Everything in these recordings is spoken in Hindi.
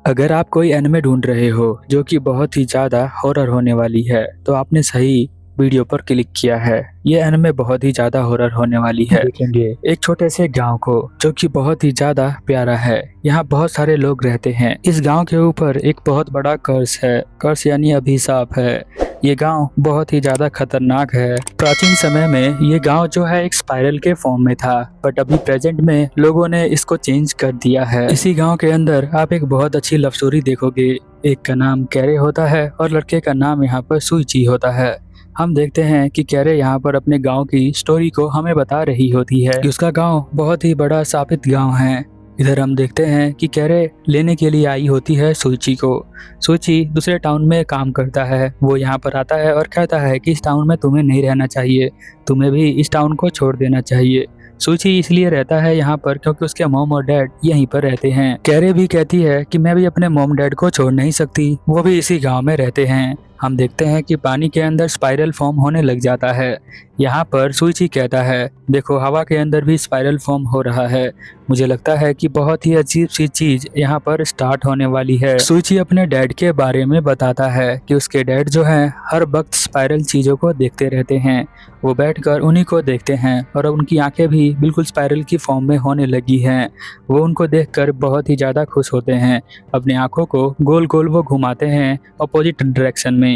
अगर आप कोई एनिमे ढूंढ रहे हो जो कि बहुत ही ज़्यादा हॉरर होने वाली है तो आपने सही वीडियो पर क्लिक किया है। ये एनिमे बहुत ही ज़्यादा हॉरर होने वाली है। देखेंगे एक छोटे से गांव को जो कि बहुत ही ज़्यादा प्यारा है। यहाँ बहुत सारे लोग रहते हैं। इस गांव के ऊपर एक बहुत बड़ा कर्स है। कर्स यानी अभिशाप है। ये गांव बहुत ही ज़्यादा खतरनाक है। प्राचीन समय में ये गांव जो है एक स्पाइरल के फॉर्म में था, बट अभी प्रेजेंट में लोगों ने इसको चेंज कर दिया है। इसी गांव के अंदर आप एक बहुत अच्छी लव स्टोरी देखोगे। एक का नाम कैरे होता है और लड़के का नाम यहाँ पर सुइची होता है। हम देखते हैं कि कैरे यहाँ पर अपने गांव की स्टोरी को हमें बता रही होती है कि उसका गांव बहुत ही बड़ा शापित गांव है। इधर हम देखते हैं कि कैरे लेने के लिए आई होती है सुइची को। सुइची दूसरे टाउन में काम करता है। वो यहाँ पर आता है और कहता है कि इस टाउन में तुम्हें नहीं रहना चाहिए, तुम्हें भी इस टाउन को छोड़ देना चाहिए। सुची इसलिए रहता है यहाँ पर क्योंकि उसके मॉम और डैड यहीं पर रहते हैं। कैरे भी कहती है कि मैं भी अपने मॉम डैड को छोड़ नहीं सकती, वो भी इसी गांव में रहते हैं। हम देखते हैं कि पानी के अंदर स्पाइरल फॉर्म होने लग जाता है। यहाँ पर सुची कहता है देखो हवा के अंदर भी स्पाइरल फॉर्म हो रहा है। मुझे लगता है कि बहुत ही अजीब सी चीज यहाँ पर स्टार्ट होने वाली है। सुची अपने डैड के बारे में बताता है कि उसके डैड जो हैं हर वक्त स्पाइरल चीजों को देखते रहते हैं। वो बैठकर उन्हीं को देखते हैं और उनकी आंखें भी बिल्कुल स्पाइरल की फॉर्म में होने लगी हैं। वो उनको देखकर बहुत ही ज़्यादा खुश होते हैं। अपनी आंखों को गोल गोल वो घुमाते हैं अपोजिट डायरेक्शन में।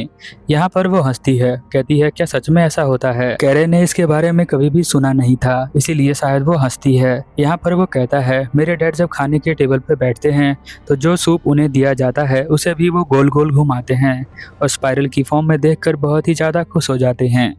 यहाँ पर वो हंसती है, कहती है क्या सच में ऐसा होता है। कैरे ने इसके बारे में कभी भी सुना नहीं था, इसीलिए शायद वो हंसती है। यहाँ पर वो कहता है मेरे डैड जब खाने के टेबल पर बैठते हैं तो जो सूप उन्हें दिया जाता है उसे भी वो गोल गोल घुमाते हैं और स्पाइरल की फॉर्म में देखकर बहुत ही ज़्यादा खुश हो जाते हैं।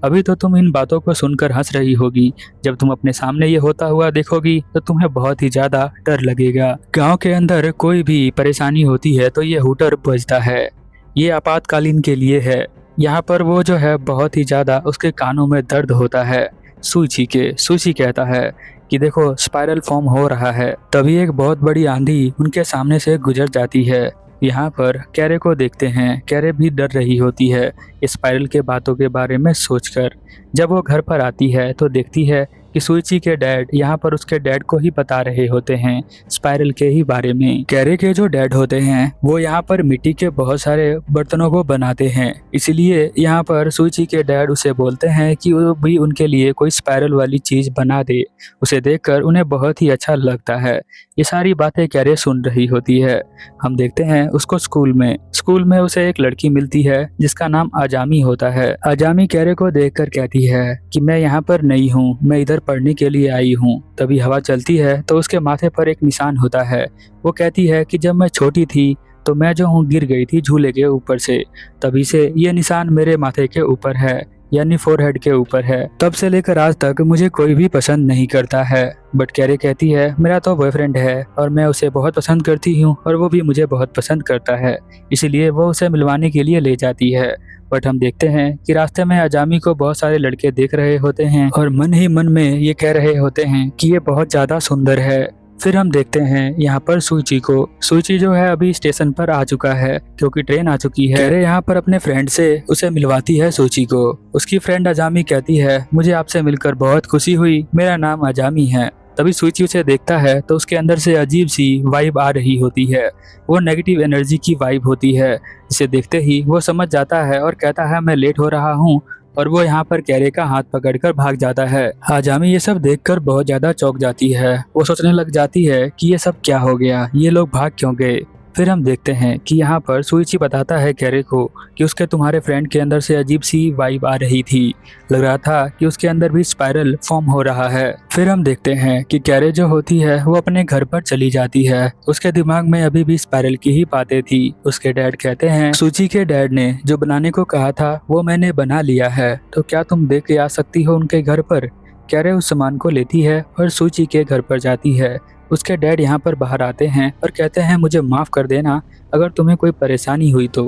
अभी तो तुम इन बातों को सुनकर हंस रही होगी, जब तुम अपने सामने ये होता हुआ देखोगी तो तुम्हें बहुत ही ज्यादा डर लगेगा। गांव के अंदर कोई भी परेशानी होती है तो ये हूटर बजता है। ये आपातकालीन के लिए है। यहाँ पर वो जो है बहुत ही ज्यादा उसके कानों में दर्द होता है। सुची कहता है कि देखो स्पाइरल फॉर्म हो रहा है। तभी एक बहुत बड़ी आंधी उनके सामने से गुजर जाती है। यहाँ पर कैरे को देखते हैं। कैरे भी डर रही होती है स्पाइरल के बातों के बारे में सोचकर। जब वो घर पर आती है तो देखती है कि सुइची के डैड यहाँ पर उसके डैड को ही बता रहे होते हैं स्पाइरल के ही बारे में। कैरे के जो डैड होते हैं वो यहाँ पर मिट्टी के बहुत सारे बर्तनों को बनाते हैं, इसीलिए यहाँ पर सुइची के डैड उसे बोलते हैं कि वो भी उनके लिए कोई स्पाइरल वाली चीज बना दे। उसे देखकर उन्हें बहुत ही अच्छा लगता है। ये सारी बातें कैरे सुन रही होती है। हम देखते हैं उसको स्कूल में उसे एक लड़की मिलती है जिसका नाम आजामी होता है। आजामी कैरे को देखकर कहती है कि मैं यहाँ पर नई हूँ, मैं इधर पढ़ने के लिए आई हूँ। तभी हवा चलती है तो उसके माथे पर एक निशान होता है। वो कहती है कि जब मैं छोटी थी तो मैं जो हूँ गिर गई थी झूले के ऊपर से, तभी से ये निशान मेरे माथे के ऊपर है, यानी फोरहेड के ऊपर है। तब से लेकर आज तक मुझे कोई भी पसंद नहीं करता है। बट कैरे कहती है मेरा तो बॉयफ्रेंड है और मैं उसे बहुत पसंद करती हूँ और वो भी मुझे बहुत पसंद करता है, इसीलिए वो उसे मिलवाने के लिए ले जाती है। बट हम देखते हैं कि रास्ते में आजामी को बहुत सारे लड़के देख रहे होते हैं और मन ही मन में ये कह रहे होते हैं कि ये बहुत ज्यादा सुंदर है। फिर हम देखते हैं यहाँ पर सुइची जो है अभी स्टेशन पर आ चुका है क्योंकि ट्रेन आ चुकी है। कैरे यहाँ पर अपने फ्रेंड से उसे मिलवाती है सुइची को। उसकी फ्रेंड आजामी कहती है मुझे आपसे मिलकर बहुत खुशी हुई, मेरा नाम आजामी है। तभी सुइची उसे देखता है तो उसके अंदर से अजीब सी वाइब आ रही होती है। वो नेगेटिव एनर्जी की वाइब होती है। इसे देखते ही वो समझ जाता है और कहता है मैं लेट हो रहा हूँ, और वो यहाँ पर कैरे का हाथ पकड़कर भाग जाता है। आजामी ये सब देखकर बहुत ज्यादा चौंक जाती है। वो सोचने लग जाती है कि ये सब क्या हो गया, ये लोग भाग क्यों गए। फिर हम देखते हैं कि यहाँ पर सुइची बताता है कैरे को कि उसके तुम्हारे फ्रेंड के अंदर से अजीब सी वाइब आ रही थी, लग रहा था कि उसके अंदर भी स्पाइरल फॉर्म हो रहा है। फिर हम देखते हैं कि कैरे जो होती है वो अपने घर पर चली जाती है। उसके दिमाग में अभी भी स्पाइरल की ही बातें थी। उसके डैड कहते हैं सुची के डैड ने जो बनाने को कहा था वो मैंने बना लिया है, तो क्या तुम देख के आ सकती हो उनके घर पर। कैरे उस सामान को लेती है और सुची के घर पर जाती है। उसके डैड यहाँ पर बाहर आते हैं और कहते हैं मुझे माफ़ कर देना अगर तुम्हें कोई परेशानी हुई तो,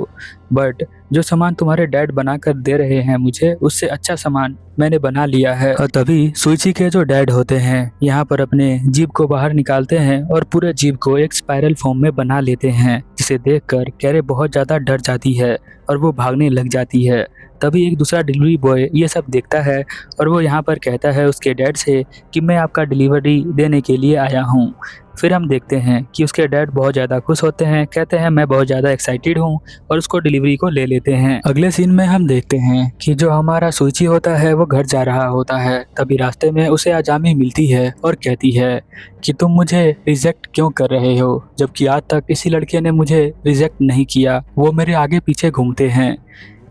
बट जो सामान तुम्हारे डैड बना कर दे रहे हैं मुझे, उससे अच्छा सामान मैंने बना लिया है। और तभी सुइची के जो डैड होते हैं यहाँ पर अपने जीप को बाहर निकालते हैं और पूरे जीप को एक स्पाइरल फॉर्म में बना लेते हैं, जिसे देखकर कैरे बहुत ज़्यादा डर जाती है और वो भागने लग जाती है। तभी एक दूसरा डिलीवरी बॉय ये सब देखता है और वो यहाँ पर कहता है उसके डैड से कि मैं आपका डिलीवरी देने के लिए आया हूँ। फिर हम देखते हैं कि उसके डैड बहुत ज़्यादा खुश होते हैं, कहते हैं मैं बहुत ज़्यादा एक्साइटेड हूँ और उसको डिलीवरी को ले लेते हैं। अगले सीन में हम देखते हैं कि जो हमारा सूची होता है वो घर जा रहा होता है। तभी रास्ते में उसे अजामी मिलती है और कहती है कि तुम मुझे रिजेक्ट क्यों कर रहे हो, जबकि आज तक किसी लड़के ने मुझे रिजेक्ट नहीं किया, वो मेरे आगे पीछे घूमते हैं।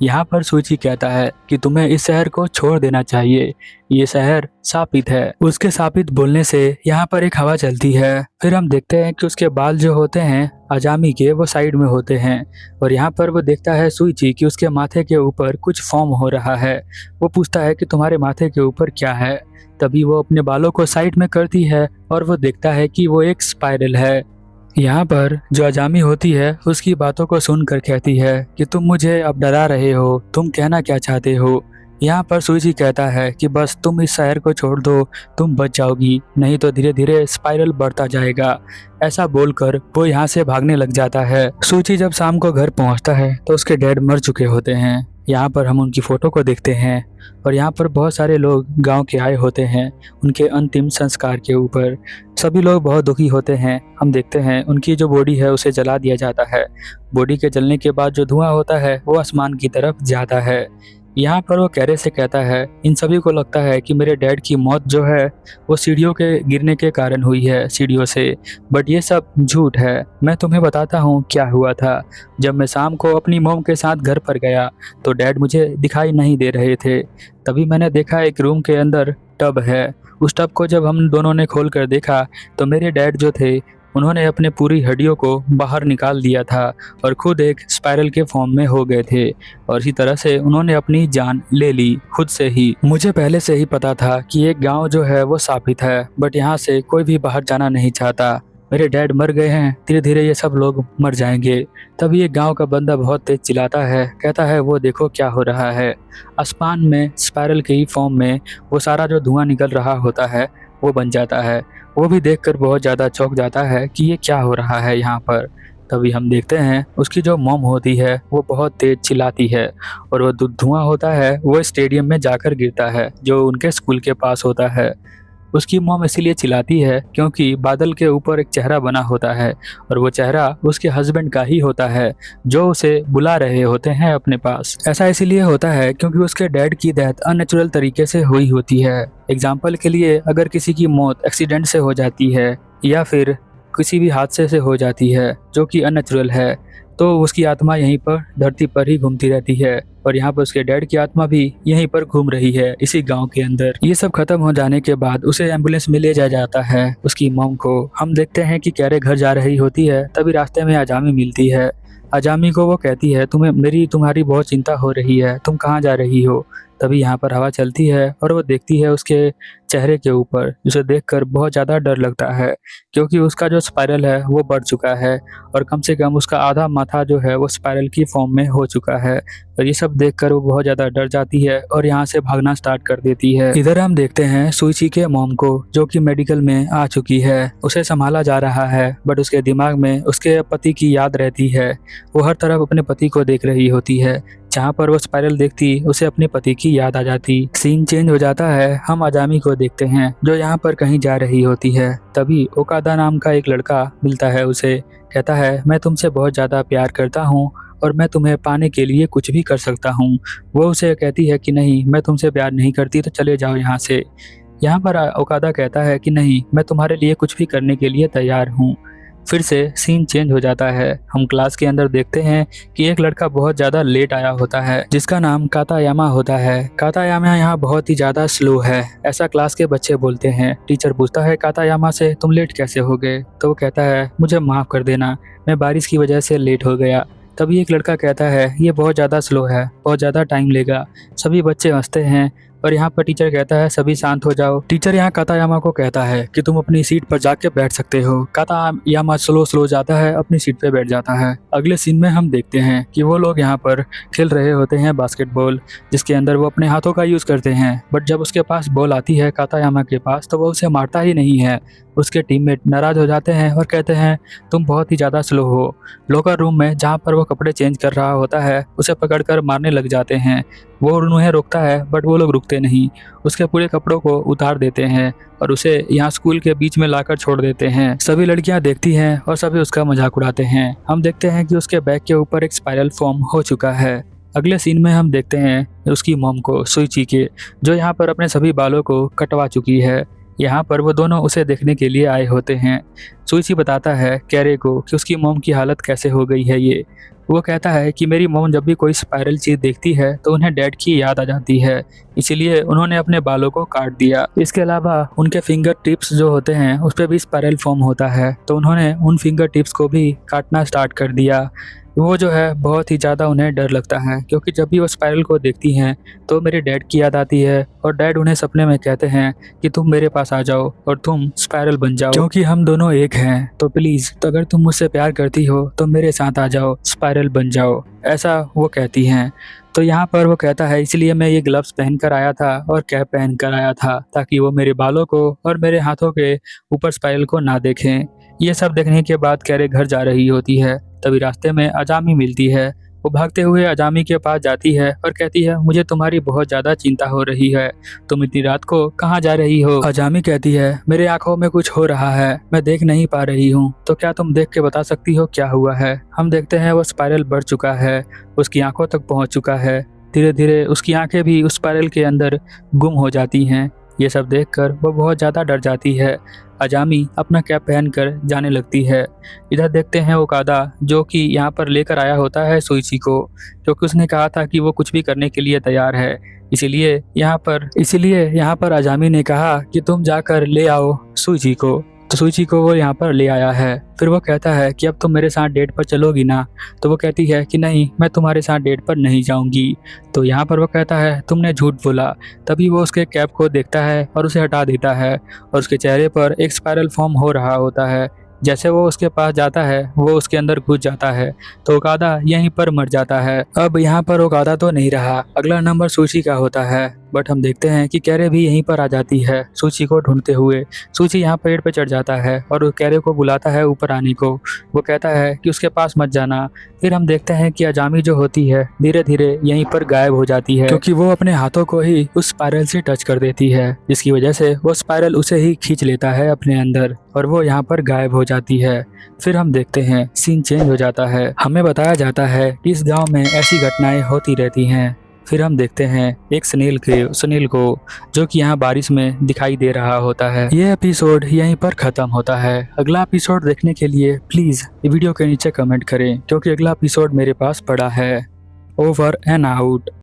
यहाँ पर सूची कहता है कि तुम्हें इस शहर को छोड़ देना चाहिए, ये शहर शापित है। उसके शापित बोलने से यहाँ पर एक हवा चलती है। फिर हम देखते हैं कि उसके बाल जो होते हैं अजामी के, वो साइड में होते हैं और यहाँ पर वो देखता है सूची कि उसके माथे के ऊपर कुछ फॉर्म हो रहा है। वो पूछता है कि तुम्हारे माथे के ऊपर क्या है। तभी वो अपने बालों को साइड में करती है और वो देखता है कि वो एक स्पाइरल है। यहाँ पर जो अजामी होती है उसकी बातों को सुनकर कहती है कि तुम मुझे अब डरा रहे हो, तुम कहना क्या चाहते हो। यहाँ पर सूची कहता है कि बस तुम इस शहर को छोड़ दो, तुम बच जाओगी, नहीं तो धीरे धीरे स्पाइरल बढ़ता जाएगा। ऐसा बोलकर वो यहाँ से भागने लग जाता है। सूची जब शाम को घर पहुँचता है तो उसके डैड मर चुके होते हैं। यहाँ पर हम उनकी फ़ोटो को देखते हैं और यहाँ पर बहुत सारे लोग गांव के आए होते हैं उनके अंतिम संस्कार के ऊपर। सभी लोग बहुत दुखी होते हैं। हम देखते हैं उनकी जो बॉडी है उसे जला दिया जाता है। बॉडी के जलने के बाद जो धुआं होता है वो आसमान की तरफ जाता है। यहाँ पर वो कहरे से कहता है इन सभी को लगता है कि मेरे डैड की मौत जो है वो सीढ़ियों के गिरने के कारण हुई है, सीढ़ियों से, बट ये सब झूठ है। मैं तुम्हें बताता हूँ क्या हुआ था। जब मैं शाम को अपनी मॉम के साथ घर पर गया तो डैड मुझे दिखाई नहीं दे रहे थे। तभी मैंने देखा एक रूम के अंदर टब है। उस टब को जब हम दोनों ने खोल कर देखा तो मेरे डैड जो थे उन्होंने अपने पूरी हड्डियों को बाहर निकाल दिया था और खुद एक स्पाइरल के फॉर्म में हो गए थे और इसी तरह से उन्होंने अपनी जान ले ली खुद से ही। मुझे पहले से ही पता था कि एक गांव जो है वो शापित है, बट यहाँ से कोई भी बाहर जाना नहीं चाहता। मेरे डैड मर गए हैं, धीरे धीरे ये सब लोग मर जाएंगे। तभी एक गांव का बंदा बहुत तेज चिल्लाता है, कहता है वो देखो क्या हो रहा है। आसमान में स्पाइरल के ही फॉर्म में वो सारा जो धुआं निकल रहा होता है वो बन जाता है। वो भी देखकर बहुत ज़्यादा चौंक जाता है कि ये क्या हो रहा है यहाँ पर। तभी हम देखते हैं उसकी जो मॉम होती है वो बहुत तेज चिल्लाती है और वो धुआं होता है वो स्टेडियम में जाकर गिरता है जो उनके स्कूल के पास होता है। उसकी मॉम इसीलिए चिल्लाती है क्योंकि बादल के ऊपर एक चेहरा बना होता है और वो चेहरा उसके हस्बैंड का ही होता है जो उसे बुला रहे होते हैं अपने पास। ऐसा इसीलिए होता है क्योंकि उसके डैड की डेथ अननेचुरल तरीके से हुई होती है। एग्जाम्पल के लिए अगर किसी की मौत एक्सीडेंट से हो जाती है या फिर किसी भी हादसे से हो जाती है जो कि अननेचुरल है, तो उसकी आत्मा यहीं पर धरती पर ही घूमती रहती है और यहाँ पर उसके डैड की आत्मा भी यहीं पर घूम रही है इसी गांव के अंदर। ये सब खत्म हो जाने के बाद उसे एम्बुलेंस में ले जाया जाता है उसकी मॉम को। हम देखते हैं कि कैरे घर जा रही होती है। तभी रास्ते में अजामी मिलती है। अजामी को वो कहती है तुम्हारी बहुत चिंता हो रही है, तुम कहाँ जा रही हो। तभी यहाँ पर हवा चलती है और वो देखती है उसके चेहरे के ऊपर, जिसे देखकर बहुत ज़्यादा डर लगता है क्योंकि उसका जो स्पाइरल है वो बढ़ चुका है और कम से कम उसका आधा माथा जो है वो स्पाइरल की फॉर्म में हो चुका है। और ये सब देखकर वो बहुत ज़्यादा डर जाती है और यहाँ से भागना स्टार्ट कर देती है। इधर हम देखते हैं सूची के मॉम को जो कि मेडिकल में आ चुकी है। उसे संभाला जा रहा है बट उसके दिमाग में उसके पति की याद रहती है। वो हर तरफ अपने पति को देख रही होती है। जहाँ पर वो स्पाइरल देखती उसे अपने पति की याद आ जाती। सीन चेंज हो जाता है। हम अजामी को देखते हैं जो यहाँ पर कहीं जा रही होती है। तभी ओकादा नाम का एक लड़का मिलता है उसे, कहता है मैं तुमसे बहुत ज़्यादा प्यार करता हूँ और मैं तुम्हें पाने के लिए कुछ भी कर सकता हूँ। वो उसे कहती है कि नहीं, मैं तुमसे प्यार नहीं करती, तो चले जाओ यहाँ से। यहाँ पर ओकादा कहता है कि नहीं, मैं तुम्हारे लिए कुछ भी करने के लिए तैयार हूँ। फिर से सीन चेंज हो जाता है। हम क्लास के अंदर देखते हैं कि एक लड़का बहुत ज़्यादा लेट आया होता है जिसका नाम कातायामा होता है। कातायामा यहाँ बहुत ही ज़्यादा स्लो है, ऐसा क्लास के बच्चे बोलते हैं। टीचर पूछता है कातायामा से तुम लेट कैसे हो गए, तो वो कहता है मुझे माफ़ कर देना, मैं बारिश की वजह से लेट हो गया। तभी एक लड़का कहता है ये बहुत ज़्यादा स्लो है, बहुत ज़्यादा टाइम लेगा। सभी बच्चे हंसते हैं और यहाँ पर टीचर कहता है सभी शांत हो जाओ। टीचर यहाँ कातायामा को कहता है कि तुम अपनी सीट पर जाके बैठ सकते हो। कातायामा स्लो जाता है, अपनी सीट पे बैठ जाता है। अगले सीन में हम देखते हैं कि वो लोग यहाँ पर खेल रहे होते हैं बास्केटबॉल, जिसके अंदर वो अपने हाथों का यूज़ करते हैं। बट जब उसके पास बॉल आती है कातायामा के पास, तो वो उसे मारता ही नहीं है। उसके टीममेट नाराज़ हो जाते हैं और कहते हैं तुम बहुत ही ज़्यादा स्लो हो। लॉकर रूम में जहाँ पर वो कपड़े चेंज कर रहा होता है उसे पकड़कर मारने लग जाते हैं। वो उन्हें रोकता है बट वो लोग रुकते नहीं। उसके पूरे कपड़ों को उतार देते हैं और उसे यहाँ स्कूल के बीच में लाकर छोड़ देते हैं। सभी लड़कियां देखती हैं और सभी उसका मजाक उड़ाते हैं। हम देखते हैं कि उसके बैग के ऊपर एक स्पाइरल फॉर्म हो चुका है। अगले सीन में हम देखते हैं उसकी मॉम को, सुइची के, जो यहाँ पर अपने सभी बालों को कटवा चुकी है। यहाँ पर वो दोनों उसे देखने के लिए आए होते हैं। सुइची बताता है कैरे को कि उसकी मॉम की हालत कैसे हो गई है ये। वो कहता है कि मेरी मॉम जब भी कोई स्पाइरल चीज़ देखती है तो उन्हें डैड की याद आ जाती है, इसीलिए उन्होंने अपने बालों को काट दिया। इसके अलावा उनके फिंगर टिप्स जो होते हैं उस पर भी स्पाइरल फॉर्म होता है, तो उन्होंने उन फिंगर टिप्स को भी काटना स्टार्ट कर दिया। वो जो है बहुत ही ज़्यादा उन्हें डर लगता है, क्योंकि जब भी वो स्पाइरल को देखती हैं तो मेरे डैड की याद आती है और डैड उन्हें सपने में कहते हैं कि तुम मेरे पास आ जाओ और तुम स्पाइरल बन जाओ, क्योंकि हम दोनों एक हैं। तो प्लीज़, तो अगर तुम मुझसे प्यार करती हो तो मेरे साथ आ जाओ, स्पाइरल बन जाओ, ऐसा वो कहती हैं। तो यहाँ पर वो कहता है इसलिए मैं ये ग्लव्स पहन कर आया था और कैप पहन कर आया था, ताकि वो मेरे बालों को और मेरे हाथों के ऊपर स्पाइरल को ना देखें। ये सब देखने के बाद कैरे घर जा रही होती है। तभी रास्ते में अजामी मिलती है। वो भागते हुए अजामी के पास जाती है और कहती है मुझे तुम्हारी बहुत ज़्यादा चिंता हो रही है, तुम इतनी रात को कहाँ जा रही हो। अजामी कहती है मेरे आंखों में कुछ हो रहा है, मैं देख नहीं पा रही हूँ, तो क्या तुम देख के बता सकती हो क्या हुआ है। हम देखते हैं वो स्पाइरल बढ़ चुका है, उसकी आंखों तक पहुँच चुका है। धीरे धीरे उसकी आंखें भी उस स्पाइरल के अंदर गुम हो जाती हैं। ये सब देखकर वो बहुत ज़्यादा डर जाती है। अजामी अपना कैप पहनकर जाने लगती है। इधर देखते हैं ओकादा, जो कि यहाँ पर लेकर आया होता है सुइची को, क्योंकि उसने कहा था कि वो कुछ भी करने के लिए तैयार है। इसीलिए यहाँ पर अजामी ने कहा कि तुम जाकर ले आओ सुइची को। तो सुइची को वो यहाँ पर ले आया है। फिर वो कहता है कि अब तुम मेरे साथ डेट पर चलोगी ना। तो वो कहती है कि नहीं, मैं तुम्हारे साथ डेट पर नहीं जाऊंगी। तो यहाँ पर वो कहता है तुमने झूठ बोला। तभी वो उसके कैप को देखता है और उसे हटा देता है और उसके चेहरे पर एक स्पाइरल फॉर्म हो रहा होता है। जैसे वो उसके पास जाता है वो उसके अंदर घुस जाता है, तो ओकादा यहीं पर मर जाता है। अब यहाँ पर ओकादा तो नहीं रहा, अगला नंबर सुची का होता है। बट हम देखते हैं कि कैरे भी यहीं पर आ जाती है सुची को ढूंढते हुए। सुची यहाँ पेड़ पे चढ़ जाता है और कैरे को बुलाता है ऊपर आने को। वो कहता है कि उसके पास मत जाना। फिर हम देखते हैं कि अजामी जो होती है धीरे धीरे यहीं पर गायब हो जाती है, क्योंकि वो अपने हाथों को ही उस स्पाइरल से टच कर देती है, जिसकी वजह से वो स्पाइरल उसे ही खींच लेता है अपने अंदर और वो यहाँ पर गायब हो जाती है। फिर हम देखते हैं सीन चेंज हो जाता है। हमें बताया जाता है कि इस गांव में ऐसी घटनाएं होती रहती हैं। फिर हम देखते हैं एक सुनील को जो कि यहाँ बारिश में दिखाई दे रहा होता है। ये एपिसोड यहीं पर ख़त्म होता है। अगला एपिसोड देखने के लिए प्लीज़ वीडियो के नीचे कमेंट करें, क्योंकि अगला एपिसोड मेरे पास पड़ा है। Over and out.